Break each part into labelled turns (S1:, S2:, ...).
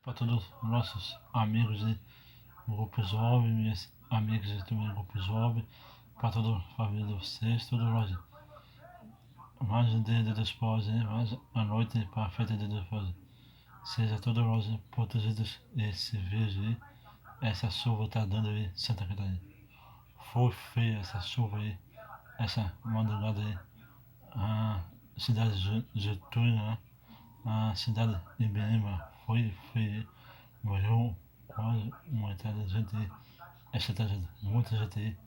S1: para todos os nossos amigos de grupo jovem, minhas amigas de também grupo jovem, para toda a família de vocês, todos nós. Mais um dia de Deus, mais a noite para a festa de Deus. Seja todos nós protegidos desse vírus aí. Essa chuva tá dando aí em Santa Catarina. Foi feia essa chuva aí, essa madrugada aí. A cidade de Getúlio, né? A cidade de Ibirema foi feia. Morreu quase uma metade da gente aí. Essa tragédia, muita gente aí.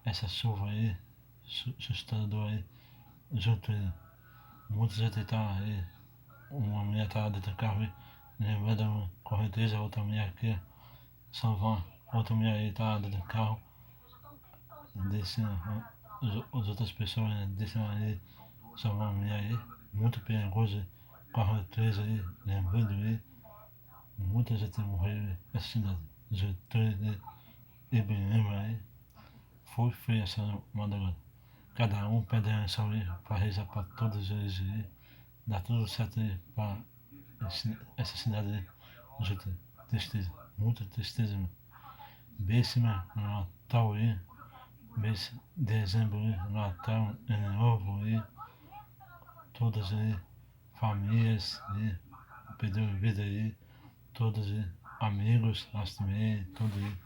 S1: Essa chuva aí, assustador aí. Getúlio. Muita gente aí tá aí. Uma mulher tá dentro do carro aí. Levando uma correnteza, outra mulher aqui. Salvar. Outra mulher aí tá dentro do carro. Descendo. As outras pessoas descendo aí. Salvar a mulher aí. Muito perigoso. Correnteza aí. Lembrando aí. Muita gente morreu nessa cidade. Getúlio e Ibirema aí. Foi feia essa madrugada. Cada um pede a oração aí para rezar para todos eles aí. Dá tudo certo aí para essa cidade aí. Gente, tristeza, muita tristeza, mano. Beijo, mano, no Natal aí. Beijo, dezembro aí, Natal, ano novo aí. Todas aí, famílias aí, perdeu vida aí. Todos aí, amigos, nós também, todos aí.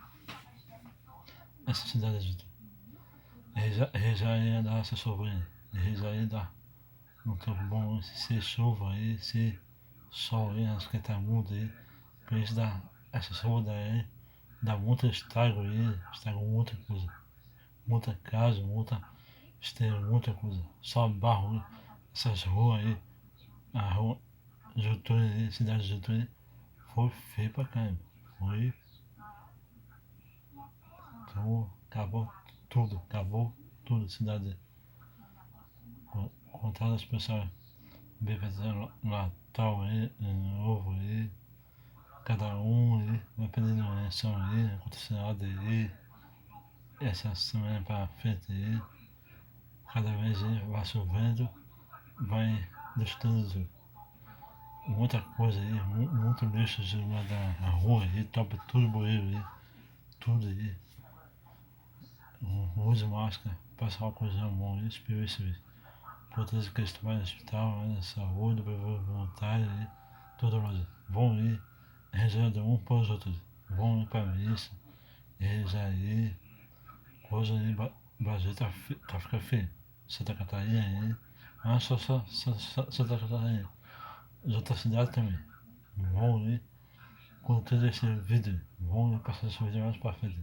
S1: Essa cidade, gente. Rezar aí dá essa chuva aí. Rezar aí dá. Um tempo bom, se chuva aí, se sol aí, acho que tá muito aí. Por isso dá essa chuva daí, dá muito estrago aí, estraga muita coisa. Muita casa, muita esteira, muita coisa. Só barro aí, essas ruas aí, a rua Getúlio aí, cidade de Getúlio, foi feio pra caramba. Foi, então, acabou tudo, cidade. Contando as pessoas bebendo Natal aí, Ano Novo aí, cada um aí, vai pedindo oração aí, acontecendo nada aí, essa semana pra frente aí, cada vez aí vai chovendo, vai destruindo muita coisa aí, muito lixo de uma da rua aí, topa tudo bueiro aí, tudo aí. Use máscara, passa uma coisa na mão aí, espero isso aí. Por todos que estão no hospital, na saúde, voluntário aí, todos nós vão ir rezando um para os outros, vão ir para a missa, rezar aí, coisa aí, Brasil tá ficando feio. Santa Catarina aí, não é só Santa Catarina, as outras cidades também, vão ir com todo esse vídeo, vão ir passar esse vídeo mais para frente.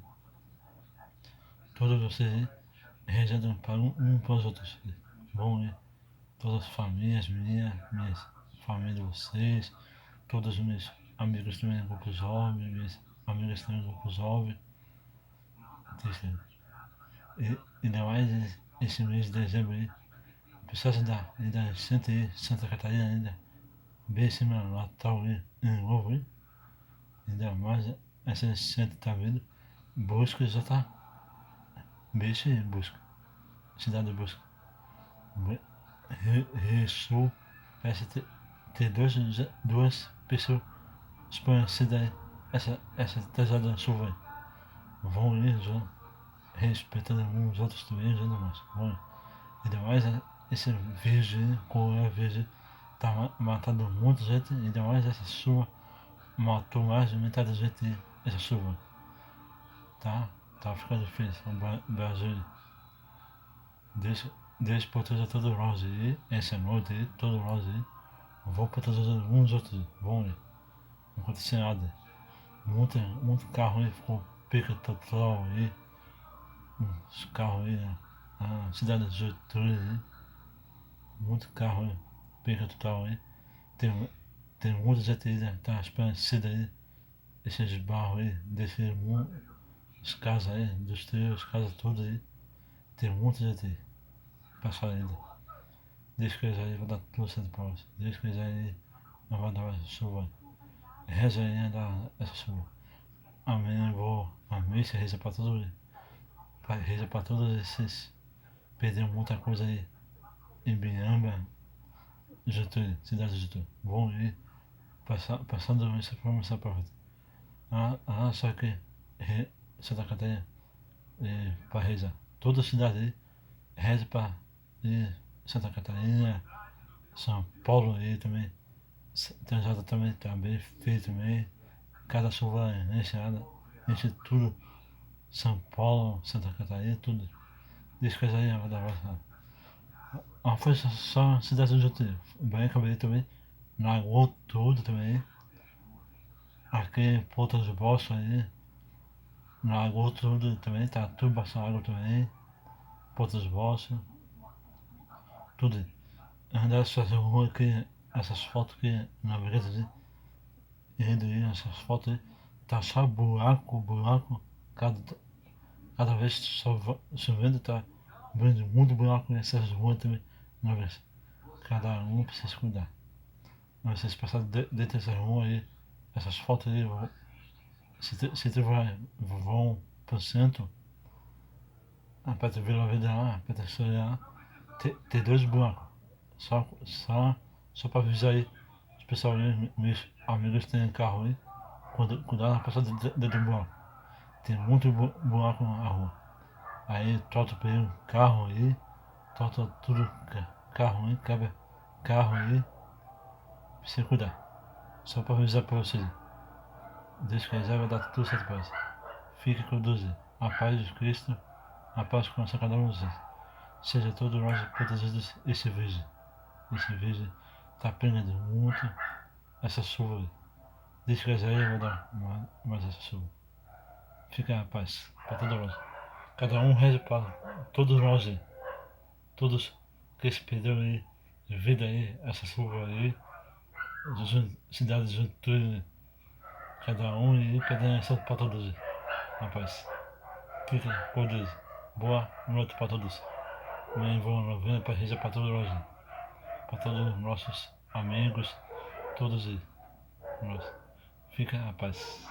S1: Todos vocês aí, rezando para um para os outros, vão ir. Todas as famílias minhas famílias de vocês, todos os meus amigos também do grupo jovem, minhas amigas também do grupo jovem. E ainda mais esse mês de dezembro aí, pessoas ainda sente aí, Santa Catarina ainda, bem esse meu Natal aí, Ano Novo aí, ainda mais essa gente tá vendo, Busca já tá, beijo aí, Busca, cidade de Busca. Rio Sul, parece ter duas pessoas desconhecidas aí, essa pesada chuva aí. Vão ir já, respeitando uns outros também, já não mais. Vão. Ainda mais esse vírus, coronavírus, tá matando muita gente, ainda mais essa chuva matou mais de metade da gente, essa chuva. Tá ficando difícil o Brasil. Deus proteja todos nós aí, essa noite aí, todos nós aí. Vou proteger uns outros, vão aí. Não aconteceu nada. Muito carro aí ficou pica total aí. Os carros aí, a cidade de Getúlio aí. Muito carro aí, pica total aí. Tem muita gente aí, né? Tá esperançada aí. Esses barros aí, desses as casas aí, dos teus, as casas todas aí. Tem muita gente aí. Passar ainda. Deus quiser aí, vai dar tudo certo pra nós. Deus quiser aí, não vai dar essa chuva. Reza aí, dar essa chuva. Amém, vou. Amém, você reza pra todos. Reza pra todos esses. Perdeu muita coisa aí. Em Biamba, Getúlio, cidade de Getúlio. Vão ir passando essa informação para você. Só que Santa Catarina, para rezar. Toda a cidade aí reza para Santa Catarina, São Paulo aí também. Transada também está bem feio também. Cada chuva encheada, enche tudo. São Paulo, Santa Catarina, tudo. Deixa coisa aí, vai dar voz. Foi só cidade onde eu tive. Bem, acabei também. Lagoa tudo também. Aqui, Porto de Bosta aí. Lagoa tudo também, tá tudo bastante água também. Porto de Bosta. Tudo. Andar essas ruas aqui, essas fotos aqui na beleza de aí, essas fotos aí. Tá só buraco, buraco. Cada vez chovendo tá abrindo muito buraco nessas ruas também. Uma vez. Cada um precisa cuidar. Vocês passaram dentro dessa rua aí, essas fotos aí, se tu vão pro centro, para tu ver a vida lá, para tu olhar, tem dois buracos. Só para avisar aí, os pessoal aí, meus amigos que têm carro aí, quando ela passar dentro do buraco. Tem muito buraco na rua. Aí torta para ele, carro aí, torta tudo, carro aí, quebra carro aí, precisa cuidar. Só para avisar para vocês. Deus quiser vai dar tudo certo para vocês. Fique com Deus. A paz de Cristo, a paz com cada um de vocês. Seja todo nós protegidos esse vídeo. Esse vídeo está pegando muito essa chuva. Deus quiser vai dar mais essa chuva. Fica a paz para todos nós. Cada um reza para todos nós aí. Todos que se perderam aí, de vida aí, essa chuva aí, cidades junto tudo. Cada um aí pedindo essa para todos. Rapaz, fica com Deus. Boa noite para todos. Bem, boa novena para reza para todos nós. Para todos os nossos amigos, todos eles. Fica a paz.